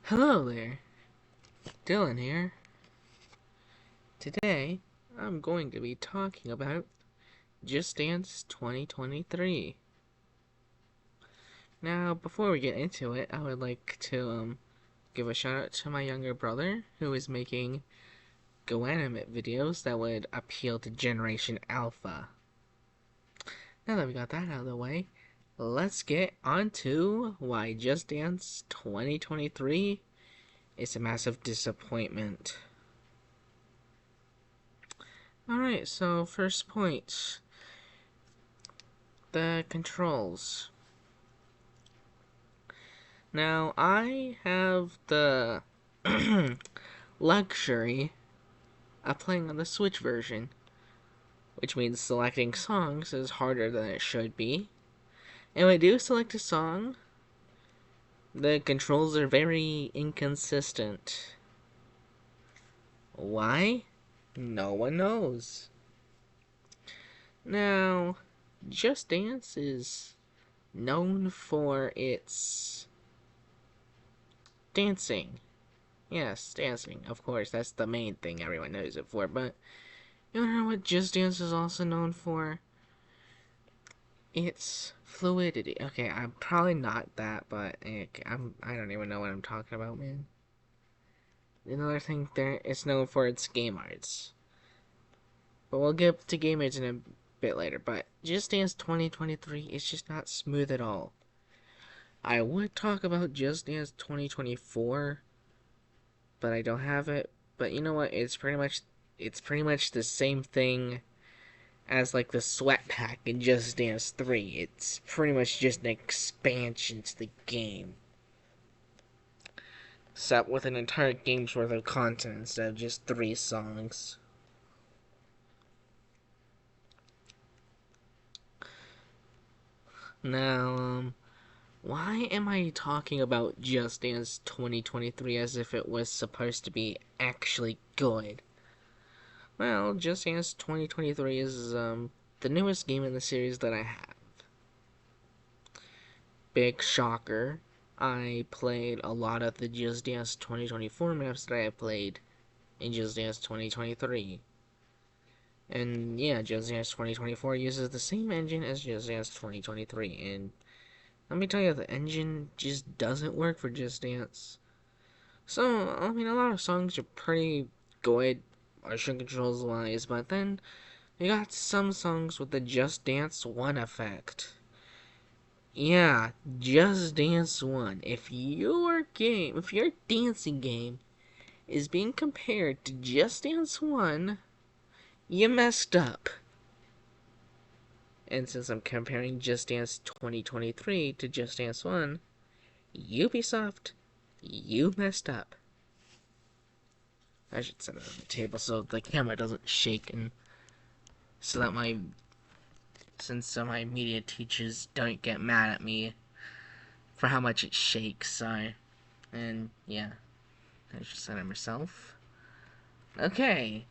Hello there, Dylan here. Today, I'm going to be talking about Just Dance 2023. Now, before we get into it, I would like to give a shout out to my younger brother who is making GoAnimate videos that would appeal to Generation Alpha. Now that we got that out of the way, let's get on to why Just Dance 2023 is a massive disappointment. Alright, so first point, the controls. Now, I have the luxury of playing on the Switch version, which means selecting songs is harder than it should be. And when I do select a song, the controls are very inconsistent. Why? No one knows. Now, Just Dance is known for its dancing. Yes, dancing. Of course, that's the main thing everyone knows it for. But you wanna know what Just Dance is also known for? It's fluidity. Okay, I'm probably not that, but I don't even know what I'm talking about, man. Another thing there, it's known for its game arts. But we'll get to game arts in a bit later. But Just Dance 2023 is just not smooth at all. I would talk about Just Dance 2024, but I don't have it. But you know what? It's pretty much the same thing as like the Sweat Pack in Just Dance 3. It's pretty much just an expansion to the game. Set with an entire game's worth of content instead of just 3 songs. Now, why am I talking about Just Dance 2023 as if it was supposed to be actually good? Well, Just Dance 2023 is the newest game in the series that I have. Big shocker. I played a lot of the Just Dance 2024 maps that I have played in Just Dance 2023. And yeah, Just Dance 2024 uses the same engine as Just Dance 2023. And let me tell you, the engine just doesn't work for Just Dance. So, I mean, a lot of songs are pretty good, motion controls wise, but then you got some songs with the Just Dance 1 effect. Yeah, Just Dance 1. If your dancing game is being compared to Just Dance 1, you messed up. And since I'm comparing Just Dance 2023 to Just Dance 1, Ubisoft, you messed up. I should set it on the table so the camera doesn't shake and so that my media teachers don't get mad at me for how much it shakes. And yeah, I should set it myself. Okay.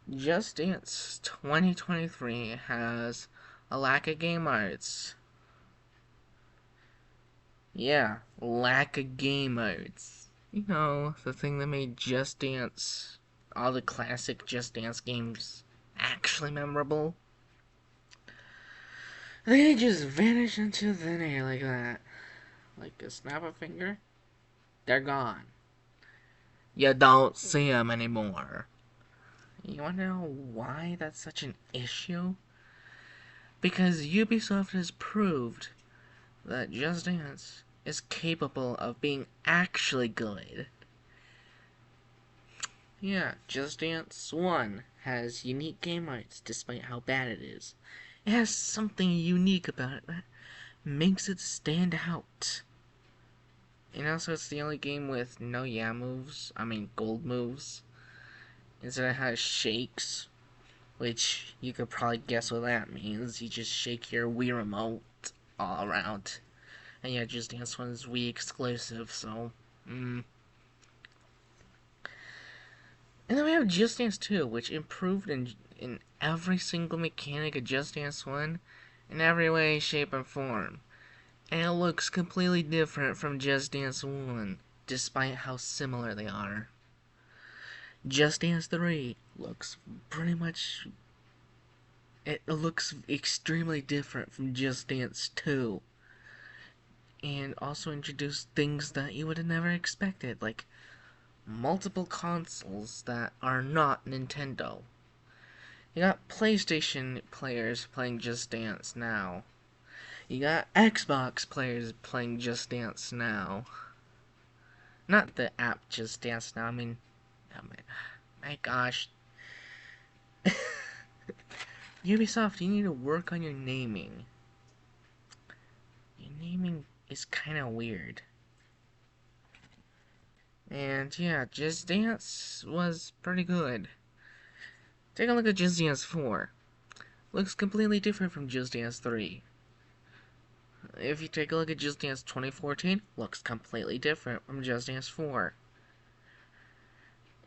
Just Dance 2023 has a lack of game arts. Yeah, lack of game modes. You know, the thing that made Just Dance, all the classic Just Dance games, actually memorable. They just vanish into thin air like that. Like a snap of a finger, they're gone. You don't see them anymore. You wanna know why that's such an issue? Because Ubisoft has proved that Just Dance is capable of being actually good. Yeah, Just Dance 1 has unique game arts despite how bad it is. It has something unique about it that makes it stand out. And also, it's the only game with no gold moves. Instead, it has shakes, which you could probably guess what that means. You just shake your Wii remote all around. And yeah, Just Dance 1 is Wii exclusive, so, And then we have Just Dance 2, which improved in every single mechanic of Just Dance 1 in every way, shape, and form. And it looks completely different from Just Dance 1, despite how similar they are. Just Dance 3 looks pretty much... It looks extremely different from Just Dance 2. And also introduced things that you would have never expected, like multiple consoles that are not Nintendo. You got PlayStation players playing Just Dance now. You got Xbox players playing Just Dance now. Not the app Just Dance now, I mean... Oh my gosh. Ubisoft, you need to work on your naming. Your naming is kinda weird. And yeah, Just Dance was pretty good. Take a look at Just Dance 4. Looks completely different from Just Dance 3. If you take a look at Just Dance 2014, looks completely different from Just Dance 4.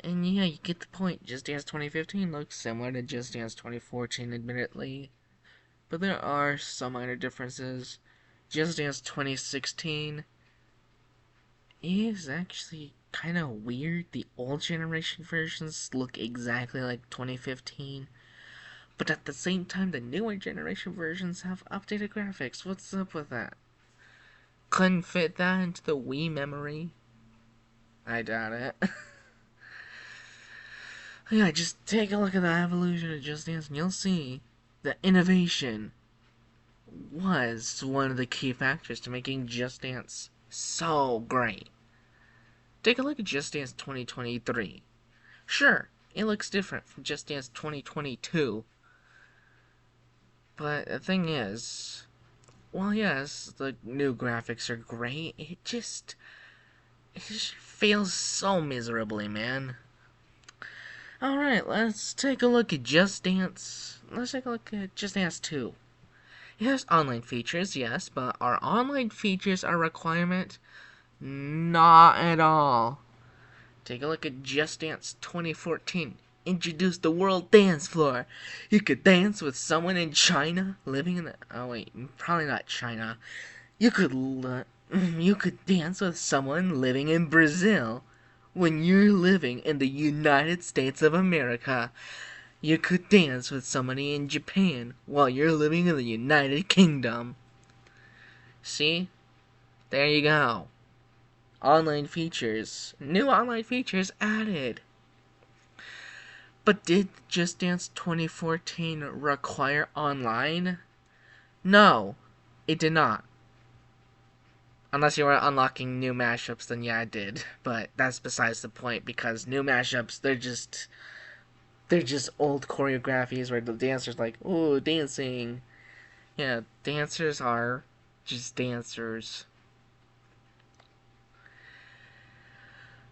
And yeah, you get the point. Just Dance 2015 looks similar to Just Dance 2014, admittedly. But there are some minor differences. Just Dance 2016 is actually kind of weird. The old generation versions look exactly like 2015. But at the same time, the newer generation versions have updated graphics. What's up with that? Couldn't fit that into the Wii memory? I doubt it. Yeah, just take a look at the evolution of Just Dance and you'll see that innovation was one of the key factors to making Just Dance so great. Take a look at Just Dance 2023. Sure, it looks different from Just Dance 2022. But the thing is, well, yes, the new graphics are great. It just fails so miserably, man. Alright, let's take a look at Just Dance. Let's take a look at Just Dance 2. It has online features, yes, but are online features a requirement? Not at all. Take a look at Just Dance 2014. Introduced the world dance floor. You could dance with someone in China living in the... Oh wait, probably not China. You could dance with someone living in Brazil. When you're living in the United States of America, you could dance with somebody in Japan while you're living in the United Kingdom. See? There you go. Online features. New online features added. But did Just Dance 2014 require online? No, it did not. Unless you were unlocking new mashups, then yeah, it did. But that's besides the point, because new mashups, they're just old choreographies where the dancers like, ooh, dancing. Yeah, dancers are just dancers.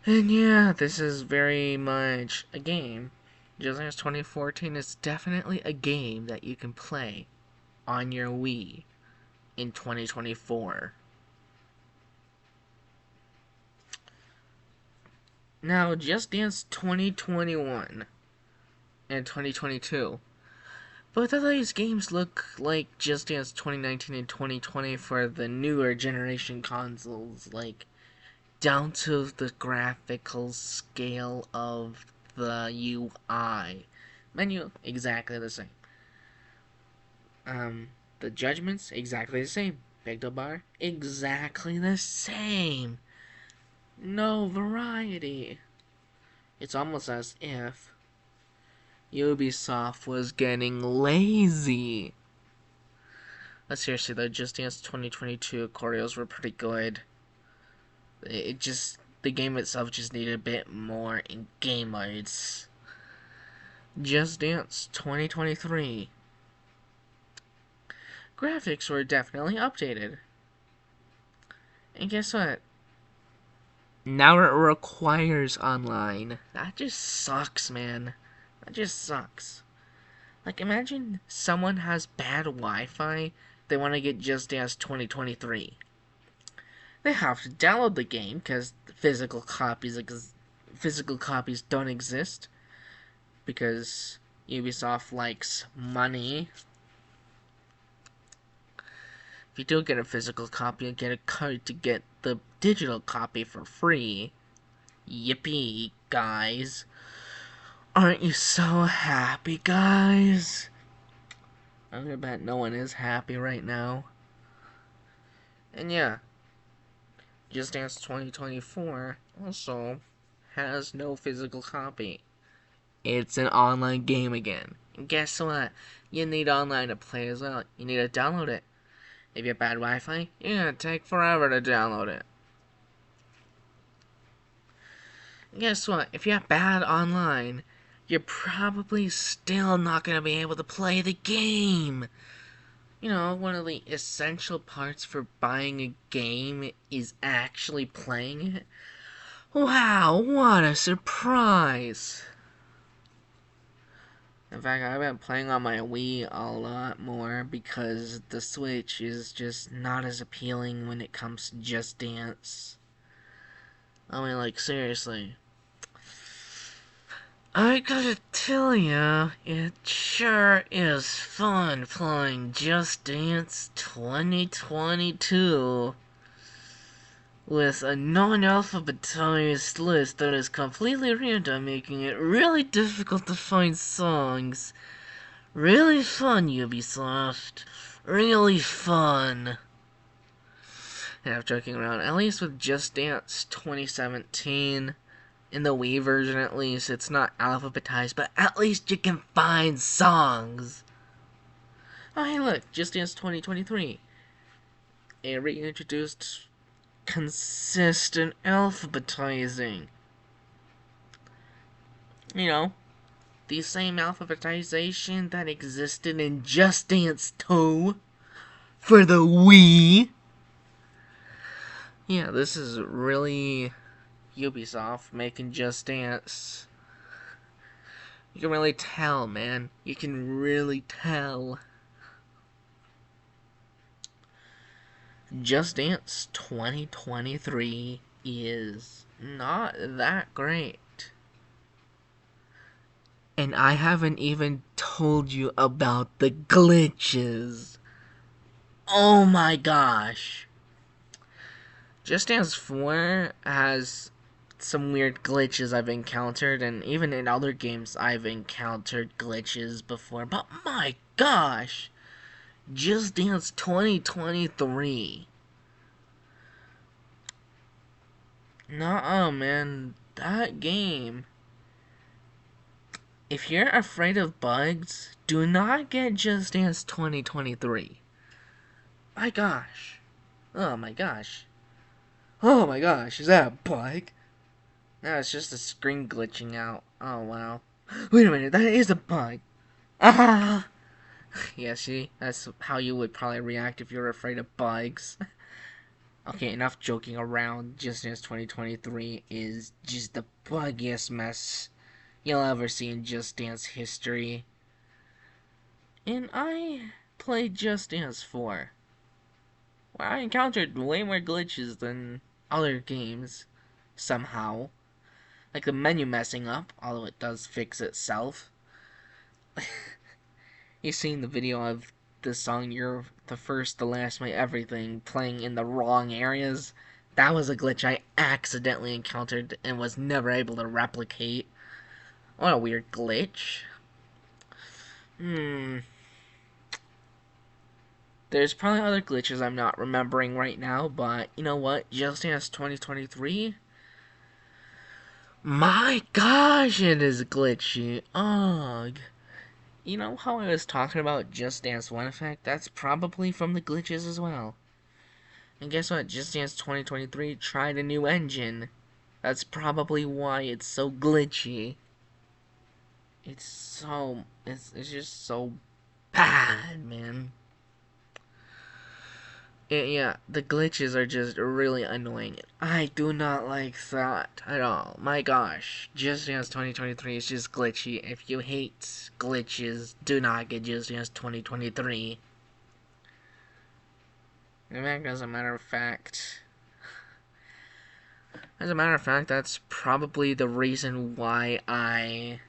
And yeah, this is very much a game. Just Dance 2014 is definitely a game that you can play on your Wii in 2024. Now, Just Dance 2021 and 2022. Both of these games look like Just Dance 2019 and 2020 for the newer generation consoles, like down to the graphical scale of the UI. Menu, exactly the same. The judgments, exactly the same. Picto bar, exactly the same. No variety. It's almost as if Ubisoft was getting lazy. But seriously though, Just Dance 2022 choreos were pretty good. The game itself just needed a bit more in game modes. Just Dance 2023. Graphics were definitely updated. And guess what? Now it requires online. That just sucks, man. That just sucks. Like, imagine someone has bad Wi-Fi, they want to get Just Dance 2023. They have to download the game, because physical copies don't exist. Because Ubisoft likes money. If you do get a physical copy, you get a code to get the digital copy for free. Yippee, guys. Aren't you so happy, guys? I'm gonna bet no one is happy right now. And yeah, Just Dance 2024 also has no physical copy. It's an online game again. And guess what? You need online to play as well. You need to download it. If you have bad Wi-Fi, you're gonna take forever to download it. And guess what? If you have bad online, you're probably still not gonna be able to play the game. You know, one of the essential parts for buying a game is actually playing it. Wow, what a surprise! In fact, I've been playing on my Wii a lot more because the Switch is just not as appealing when it comes to Just Dance. I mean, like, seriously. I gotta tell ya, it sure is fun playing Just Dance 2022 with a non-alphabetized list that is completely random, making it really difficult to find songs. Really fun, Ubisoft. Really fun. Yeah, I'm joking around. At least with Just Dance 2017, in the Wii version at least, it's not alphabetized, but at least you can find songs. Oh, hey, look, Just Dance 2023. It reintroduced consistent alphabetizing. You know, the same alphabetization that existed in Just Dance 2 for the Wii. Yeah, this is really Ubisoft making Just Dance. You can really tell, man. You can really tell. Just Dance 2023 is not that great. And I haven't even told you about the glitches. Oh my gosh. Just Dance 4 has some weird glitches I've encountered, and even in other games I've encountered glitches before, but my gosh! Just Dance 2023. Nuh-uh, man. That game. If you're afraid of bugs, do not get Just Dance 2023. My gosh. Oh my gosh. Oh my gosh, is that a bug? No, it's just a screen glitching out. Oh wow. Wait a minute, that is a bug. Ah! Yeah, see? That's how you would probably react if you're afraid of bugs. Okay, enough joking around. Just Dance 2023 is just the buggiest mess you'll ever see in Just Dance history. And I played Just Dance 4, where I encountered way more glitches than other games, somehow. Like the menu messing up, although it does fix itself. You've seen the video of the song You're the First, the Last, My Everything playing in the wrong areas. That was a glitch I accidentally encountered and was never able to replicate. What a weird glitch. There's probably other glitches I'm not remembering right now, but you know what? Just Dance 2023? My gosh, it is glitchy. Ugh. You know how I was talking about Just Dance 1 effect? That's probably from the glitches as well. And guess what? Just Dance 2023 tried a new engine. That's probably why it's so glitchy. It's just so bad, man. Yeah, the glitches are just really annoying. I do not like that at all. My gosh, Just Dance 2023 is just glitchy. If you hate glitches, do not get Just Dance 2023. In fact, as a matter of fact, that's probably the reason why I'm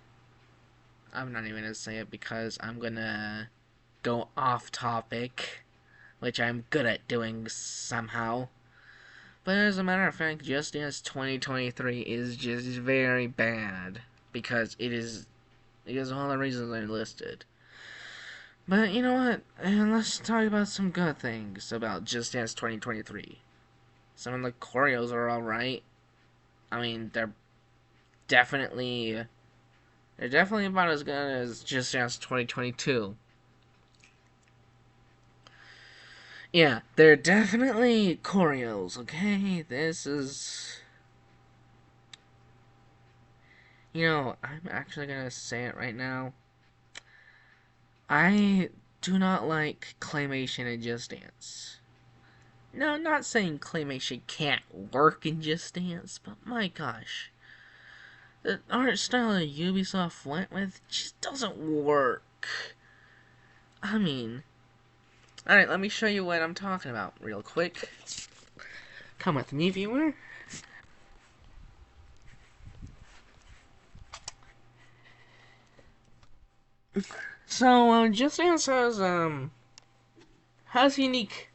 not even gonna say it because I'm gonna go off topic which I'm good at doing somehow. But as a matter of fact, Just Dance 2023 is just very bad because because of all the reasons I listed. But you know what? And let's talk about some good things about Just Dance 2023. Some of the choreos are alright. I mean, definitely they're definitely about as good as Just Dance 2022. Yeah, they're definitely choreos, okay? This is... I'm actually gonna say it right now. I do not like claymation in Just Dance. No, I'm not saying claymation can't work in Just Dance, but my gosh. The art style that Ubisoft went with just doesn't work. I mean... Alright, let me show you what I'm talking about real quick. Come with me, viewer. So, Just Dance has a unique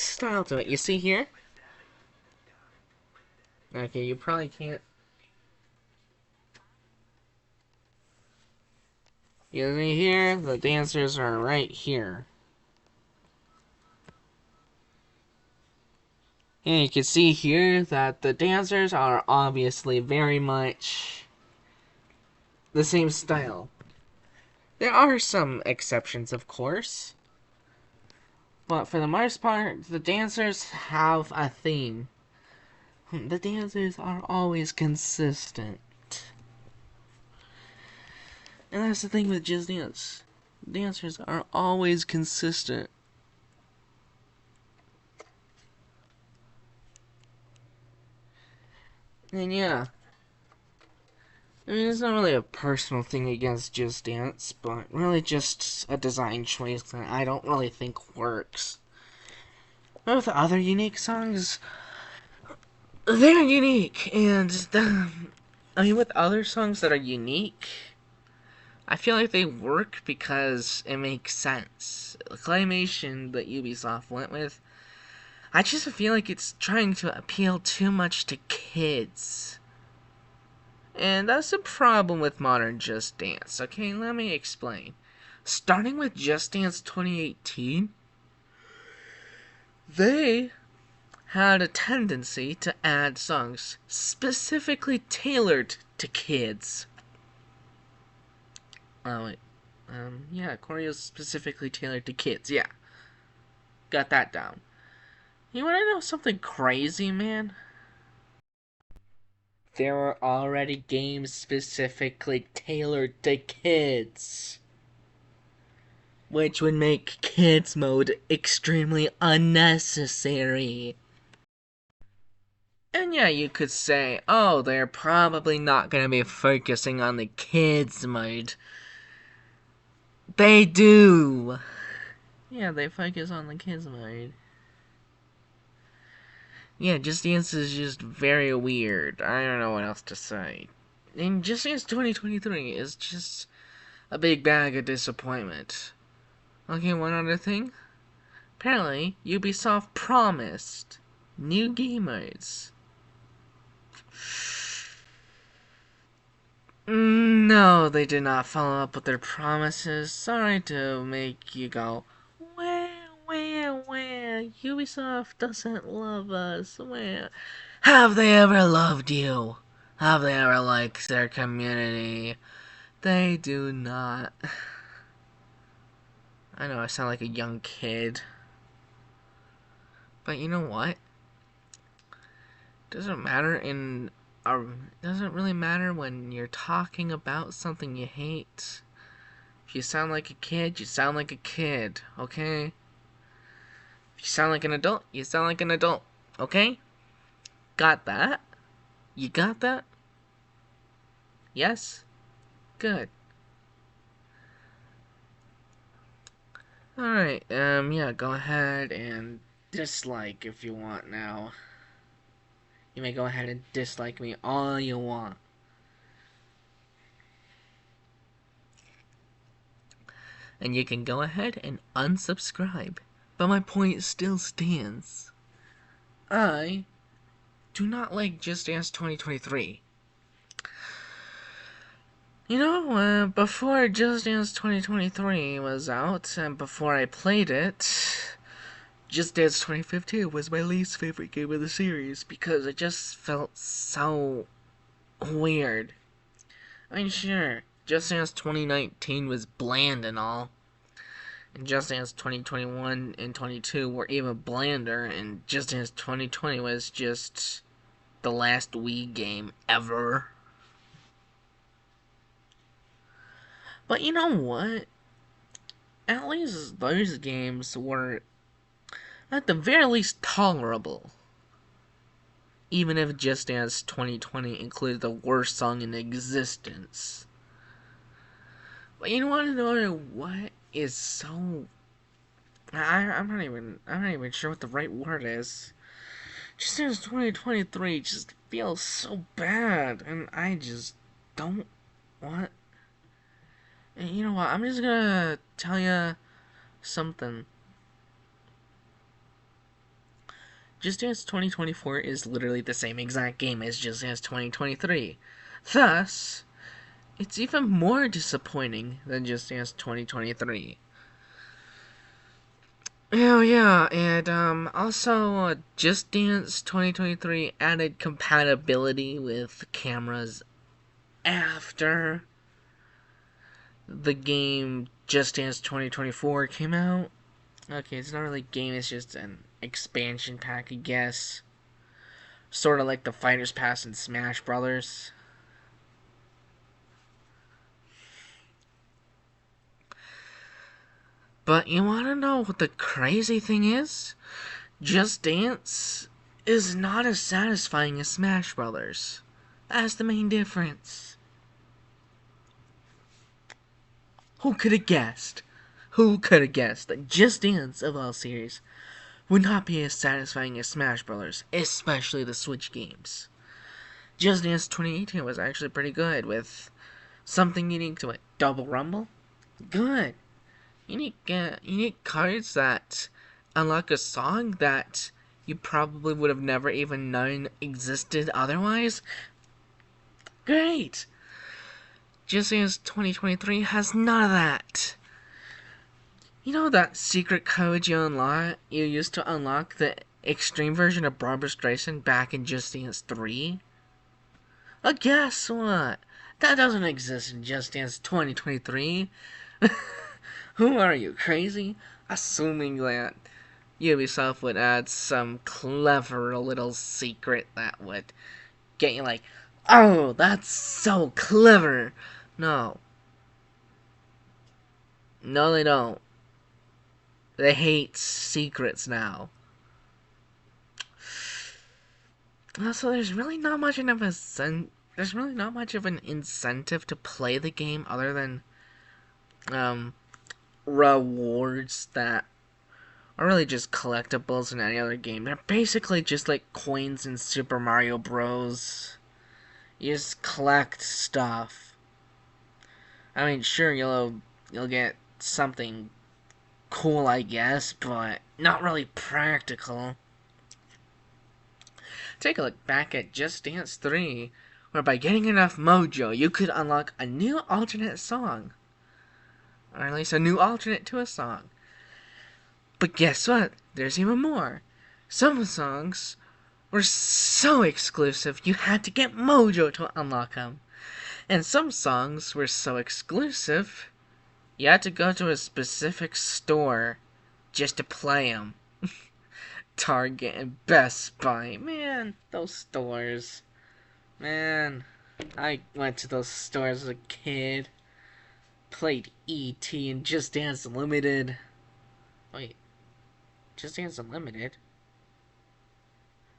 style to it. You see here? Okay, you probably can't. You see here? The dancers are right here. And you can see here that the dancers are obviously very much the same style. There are some exceptions, of course. But for the most part, the dancers have a theme. The dancers are always consistent. And that's the thing with Just Dance. Dancers are always consistent. And yeah. I mean, it's not really a personal thing against Just Dance, but really just a design choice that I don't really think works. But with other unique songs, they're unique, and I mean, with other songs that are unique, I feel like they work because it makes sense. The claymation that Ubisoft went with, I just feel like it's trying to appeal too much to kids. And that's the problem with modern Just Dance. Okay, let me explain. Starting with Just Dance 2018, they had a tendency to add songs specifically tailored to kids. Oh, wait. Yeah, choreo's specifically tailored to kids. Yeah. Got that down. You wanna know something crazy, man? There were already games specifically tailored to kids, which would make kids mode extremely unnecessary. And yeah, you could say, oh, they're probably not gonna be focusing on the kids mode. They do! Yeah, they focus on the kids mode. Yeah, Just Dance is just very weird. I don't know what else to say. And Just Dance 2023 is just a big bag of disappointment. Okay, one other thing. Apparently, Ubisoft promised new game modes. No, they did not follow up with their promises. Sorry to make you go, well, Ubisoft doesn't love us. Well, have they ever loved you? Have they ever liked their community? They do not. I know I sound like a young kid. But you know what? Doesn't matter in doesn't really matter when you're talking about something you hate. If you sound like a kid, you sound like a kid, okay? If you sound like an adult, you sound like an adult, okay? Got that? You got that? Yes? Good. Alright, yeah, go ahead and dislike if you want now. You may go ahead and dislike me all you want. and you can go ahead and unsubscribe. But my point still stands. I do not like Just Dance 2023. You know, before Just Dance 2023 was out, and before I played it, Just Dance 2015 was my least favorite game of the series because it just felt so weird. I mean, sure, Just Dance 2019 was bland and all, and Just Dance 2021 and 22 were even blander, and Just Dance 2020 was just the last Wii game ever. But you know what? At least those games were, at the very least, tolerable. Even if Just Dance 2020 included the worst song in existence. But you want to know what is so... I'm not even sure what the right word is. Just Dance 2023 just feels so bad, and I just don't want... And you know what? I'm just gonna tell you something. Just Dance 2024 is literally the same exact game as Just Dance 2023. Thus, it's even more disappointing than Just Dance 2023. Oh yeah, and also Just Dance 2023 added compatibility with cameras after the game Just Dance 2024 came out. Okay, it's not really a game, it's just an expansion pack, I guess. Sort of like the Fighters Pass in Smash Brothers. But you wanna know what the crazy thing is? Just Dance is not as satisfying as Smash Brothers. That's the main difference. Who could have guessed? Who could have guessed that Just Dance of all series would not be as satisfying as Smash Brothers, especially the Switch games? Just Dance 2018 was actually pretty good, with something unique to it. Double Rumble? Good. Unique cards that unlock a song that you probably would have never even known existed otherwise? Great! Just Dance 2023 has none of that. You know that secret code you used to unlock the extreme version of Barbra Streisand back in Just Dance 3? Well, guess what? That doesn't exist in Just Dance 2023. Who are you, crazy? Assuming that Ubisoft would add some clever little secret that would get you like, oh, that's so clever. No. No, they don't. They hate secrets now. Also, there's really not much of an incentive to play the game other than rewards that are really just collectibles in any other game. They're basically just like coins in Super Mario Bros. You just collect stuff. I mean, sure, you'll get something cool, I guess, but not really practical. Take a look back at Just Dance 3, where by getting enough mojo, you could unlock a new alternate song. Or at least a new alternate to a song. But guess what? There's even more. Some songs were so exclusive you had to get mojo to unlock them. And some songs were so exclusive you had to go to a specific store just to play them. Target and Best Buy. Man, those stores. Man, I went to those stores as a kid. Played E.T. and Just Dance Unlimited. Wait, Just Dance Unlimited?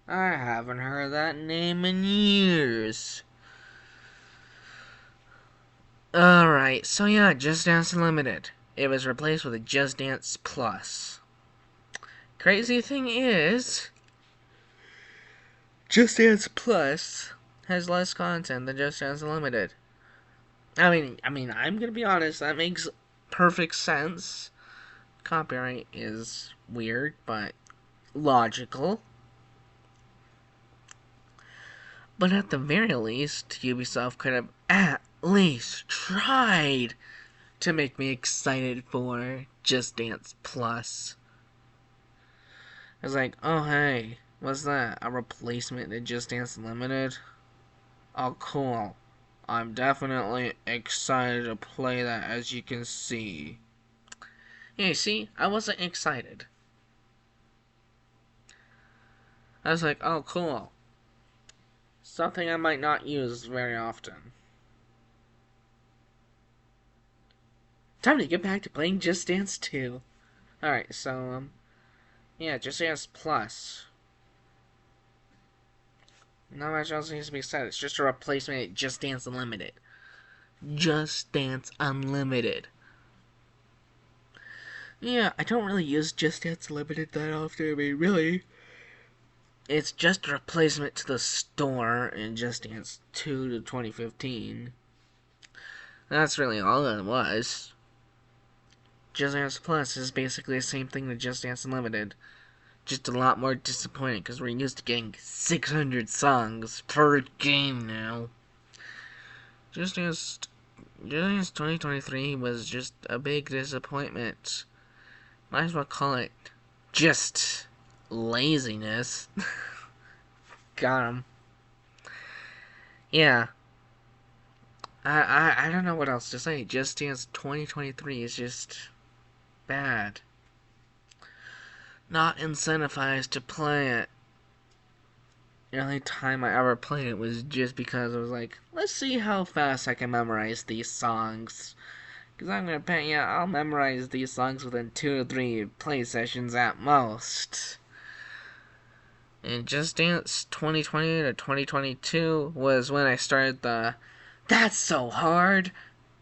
I haven't heard that name in years. Alright, so yeah, Just Dance Unlimited. It was replaced with a Just Dance Plus. Crazy thing is, Just Dance Plus has less content than Just Dance Unlimited. I mean, I'm gonna be honest, that makes perfect sense. Copyright is weird, but logical. But at the very least, Ubisoft could have at least tried to make me excited for Just Dance Plus. It's like, oh hey, what's that? A replacement to Just Dance Limited? Oh cool. I'm definitely excited to play that, as you can see. Yeah, see, I wasn't excited. I was like, oh cool. Something I might not use very often. Time to get back to playing Just Dance 2. Alright, so, yeah, Just Dance Plus. Not much else needs to be said. It's just a replacement of Just Dance Unlimited. Just Dance Unlimited. Yeah, I don't really use Just Dance Unlimited that often. I mean, really, it's just a replacement to the store in Just Dance 2 to 2015. That's really all it was. Just Dance Plus is basically the same thing that Just Dance Unlimited. Just a lot more disappointing because we're used to getting 600 songs per game now. Just Dance 2023 was just a big disappointment. Might as well call it just laziness. Got him. Yeah. I don't know what else to say. Just Dance 2023 is just bad. Not incentivized to play it. The only time I ever played it was just because I was like, let's see how fast I can memorize these songs. Because I'm going to bet, yeah, I'll memorize these songs within 2 to 3 play sessions at most. And Just Dance 2020 to 2022 was when I started the, that's so hard!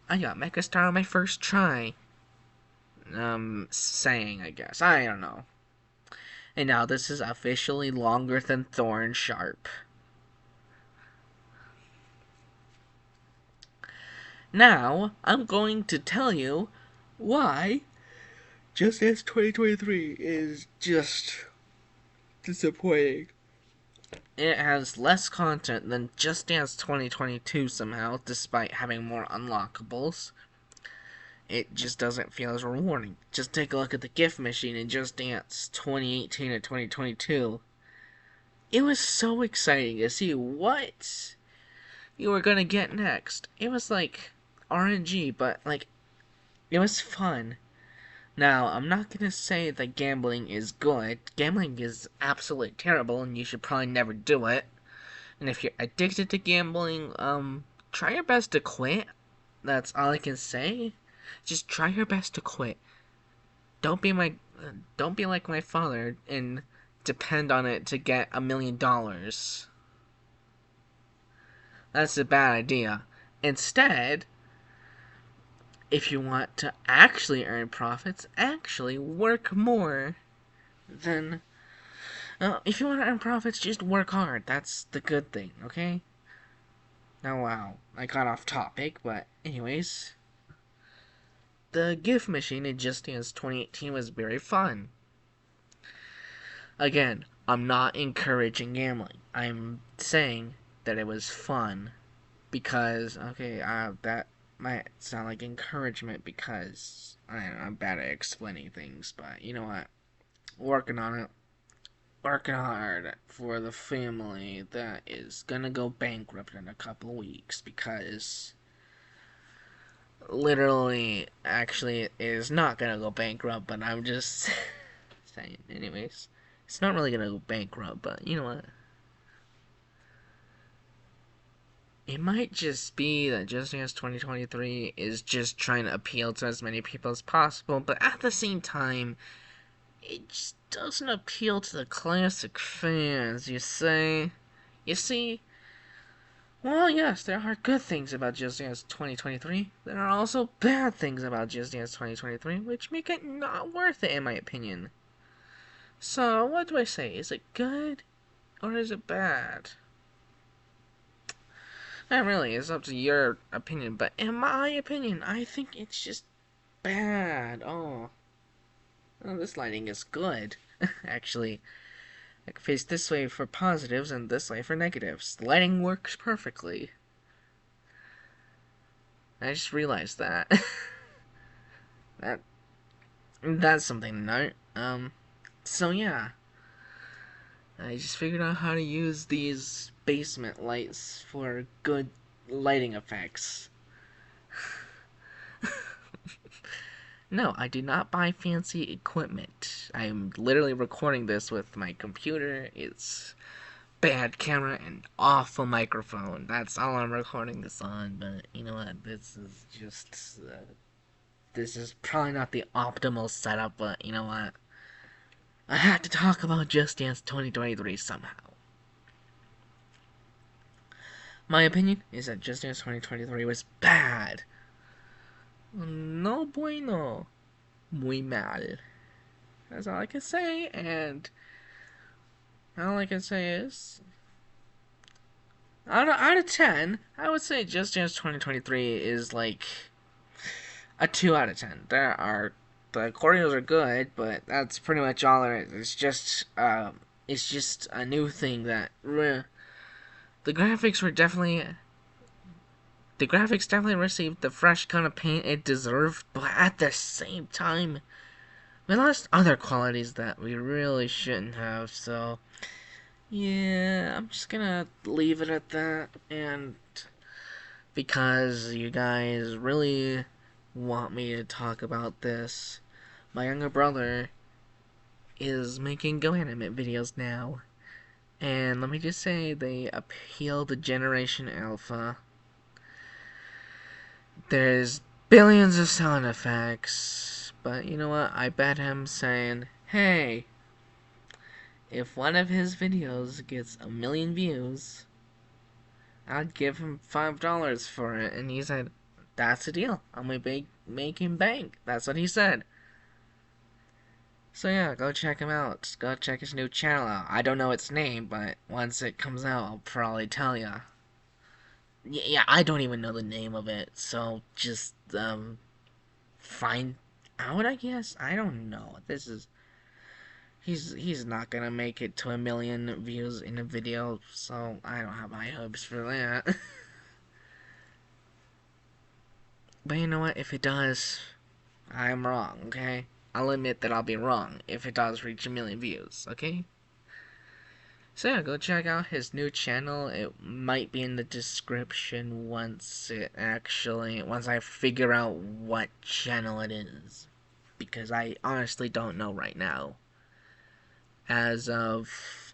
I got Megastar on my first try. Saying, I guess. I don't know. And now this is officially longer than Thorn Sharp. Now, I'm going to tell you why Just Dance 2023 is just disappointing. It has less content than Just Dance 2022 somehow, despite having more unlockables. It just doesn't feel as rewarding. Just take a look at the gift machine in Just Dance 2018 and 2022. It was so exciting to see what you were gonna get next. It was like RNG, but like, it was fun. Now, I'm not gonna say that gambling is good. Gambling is absolutely terrible, and you should probably never do it. And if you're addicted to gambling, try your best to quit. That's all I can say. Just try your best to quit. Don't be like my father and depend on it to get $1 million. That's a bad idea. Instead, if you want to actually earn profits, actually work more. Then, if you want to earn profits, just work hard. That's the good thing, okay? Now, wow, I got off topic, but anyways, the gift machine in Just Dance 2018 was very fun. Again, I'm not encouraging gambling. I'm saying that it was fun because, okay, that might sound like encouragement because I don't know, I'm bad at explaining things, but you know what? Working on it. Working hard for the family that is gonna go bankrupt in a couple of weeks because literally, actually, it is not gonna go bankrupt, but I'm just saying. Anyways, it's not really gonna go bankrupt, but you know what? It might just be that Just Dance 2023 is just trying to appeal to as many people as possible, but at the same time, it just doesn't appeal to the classic fans, you say? You see? Well, yes, there are good things about Just Dance 2023. There are also bad things about Just Dance 2023, which make it not worth it, in my opinion. So, what do I say? Is it good? Or is it bad? Not really, it's up to your opinion, but in my opinion, I think it's just bad. Oh, this lighting is good. Actually, I can face this way for positives and this way for negatives. The lighting works perfectly. I just realized that. that that's something to note. So yeah, I just figured out how to use these basement lights for good lighting effects. No, I do not buy fancy equipment. I'm literally recording this with my computer. It's bad camera and awful microphone. That's all I'm recording this on. But you know what? This is probably not the optimal setup. But you know what? I had to talk about Just Dance 2023 somehow. My opinion is that Just Dance 2023 was bad. No bueno. Muy mal. That's all I can say, and all I can say is, out of 10, I would say Just Dance 2023 is like a 2 out of 10. The choreos are good, but that's pretty much all there is. It's just a new thing that, the graphics were definitely, the graphics definitely received the fresh kind of paint it deserved, but at the same time, we lost other qualities that we really shouldn't have, so yeah, I'm just gonna leave it at that. And because you guys really want me to talk about this, my younger brother is making Go Animate videos now. And let me just say, they appeal to Generation Alpha. There's billions of sound effects, but you know what? I bet him saying, hey, if one of his videos gets 1,000,000 views, I'd give him $5 for it. And he said, that's the deal. I'm gonna make him bank. That's what he said. So yeah, go check him out. Go check his new channel out. I don't know its name, but once it comes out, I'll probably tell ya. Yeah, I don't even know the name of it. So just, find out, I guess. I don't know. He's not gonna make it to 1,000,000 views in a video, so I don't have high hopes for that. But you know what? If it does, I'm wrong, okay? I'll admit that I'll be wrong if it does reach 1,000,000 views, okay? So yeah, go check out his new channel. It might be in the description once I figure out what channel it is. Because I honestly don't know right now. As of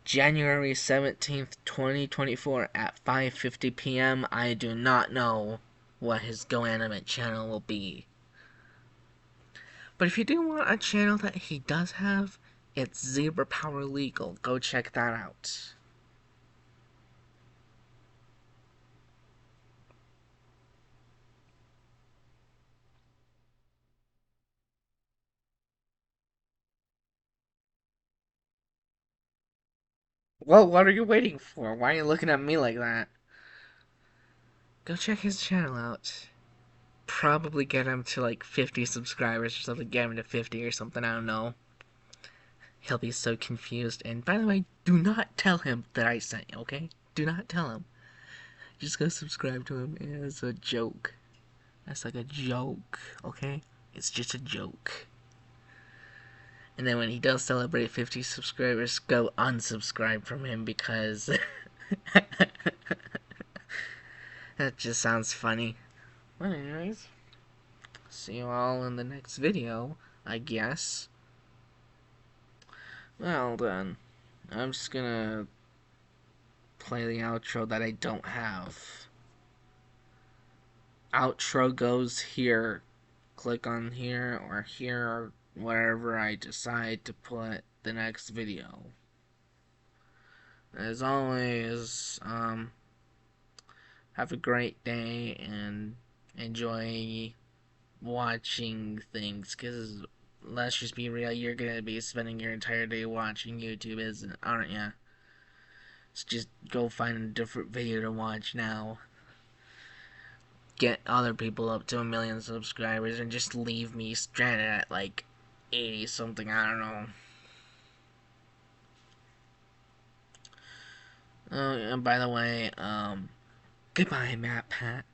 January 17th, 2024 at 5:50 p.m., I do not know what his Go Animate channel will be. But if you do want a channel that he does have, it's Zebra Power Legal. Go check that out. Well, what are you waiting for? Why are you looking at me like that? Go check his channel out. Probably get him to like 50 subscribers or something. Get him to 50 or something, I don't know. He'll be so confused. And by the way, do not tell him that I sent you, okay? Do not tell him. Just go subscribe to him as a joke. That's like a joke, okay? It's just a joke. And then when he does celebrate 50 subscribers, go unsubscribe from him because that just sounds funny. Well, anyways, see you all in the next video, I guess. Well then, I'm just gonna play the outro that I don't have. Outro goes here. Click on here or wherever I decide to put the next video. As always, have a great day and enjoy watching things, because let's just be real, you're gonna be spending your entire day watching YouTube, aren't ya? So just go find a different video to watch now. get other people up to 1 million subscribers and just leave me stranded at like 80 something. I don't know. Oh, and by the way, goodbye, Matt Pat.